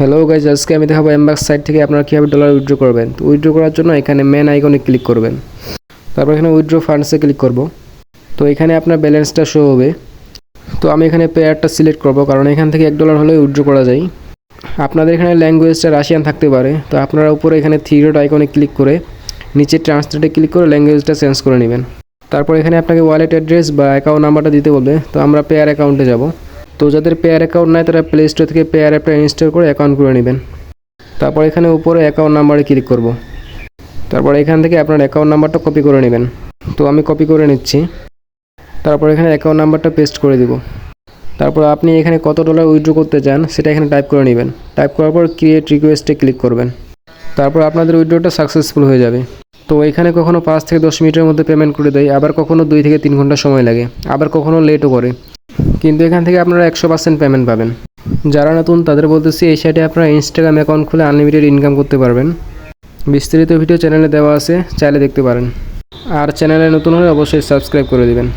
Hello guys, আজকে আমি দেখাবো এমবাক্স সাইট থেকে আপনারা কীভাবে ডলার উইথড্র করবেন। তো উইথড্র করার জন্য এখানে মেন আইকনে ক্লিক করবেন, তারপর এখানে উইথড্র ফান্ডসে ক্লিক করব। তো এখানে আপনার ব্যালেন্সটা শো হবে। তো আমি এখানে পেয়ারটা সিলেক্ট করব, কারণ এখান থেকে $1 হলে উইথড্র করা যায়। আপনাদের এখানে ল্যাঙ্গুয়েজটা রাশিয়ান থাকতে পারে, তো আপনারা উপরে এখানে থ্রি ডট আইকনে ক্লিক করে নিচে ট্রান্সলেটে ক্লিক করে ল্যাঙ্গুয়েজটা চেঞ্জ করে নেবেন। তারপর এখানে আপনাকে ওয়ালেট অ্যাড্রেস বা অ্যাকাউন্ট নাম্বারটা দিতে বলবে। তো আমরা পেয়ার অ্যাকাউন্টে যাব। তো যাদের পেয়ার অ্যাকাউন্ট নাই তারা প্লে স্টোর থেকে পেয়ার অ্যাপটা ইনস্টল করে অ্যাকাউন্ট করে নেবেন। তারপর এখানে উপরে অ্যাকাউন্ট নাম্বারে ক্লিক করব। তারপর এখান থেকে আপনার অ্যাকাউন্ট নাম্বারটা কপি করে নেবেন। তো আমি কপি করে নিচ্ছি। তারপর এখানে অ্যাকাউন্ট নাম্বারটা পেস্ট করে দিব। তারপর আপনি এখানে কত ডলার উইথড্র করতে চান সেটা এখানে টাইপ করে নেবেন। টাইপ করার পর ক্রিয়েট রিকোয়েস্টে ক্লিক করবেন। তারপর আপনাদের উইথড্রটা সাকসেসফুল হয়ে যাবে। তো এখানে কখনো 5 থেকে 10 মিনিটের মধ্যে পেমেন্ট করে দেয়, আবার কখনো 2 থেকে 3 ঘন্টা সময় লাগে, আবার কখনো লেটও করে। কিন্তু এখান থেকে আপনারা 100% পেমেন্ট পাবেন। যারা নতুন তাদের বলতেছি, এই সাইটে আপনারা ইনস্টাগ্রাম অ্যাকাউন্ট খুলে আনলিমিটেড ইনকাম করতে পারবেন। বিস্তারিত ভিডিও চ্যানেলে দেওয়া আছে, চাইলে দেখতে পারেন। আর চ্যানেলে নতুন হলে অবশ্যই সাবস্ক্রাইব করে দিবেন।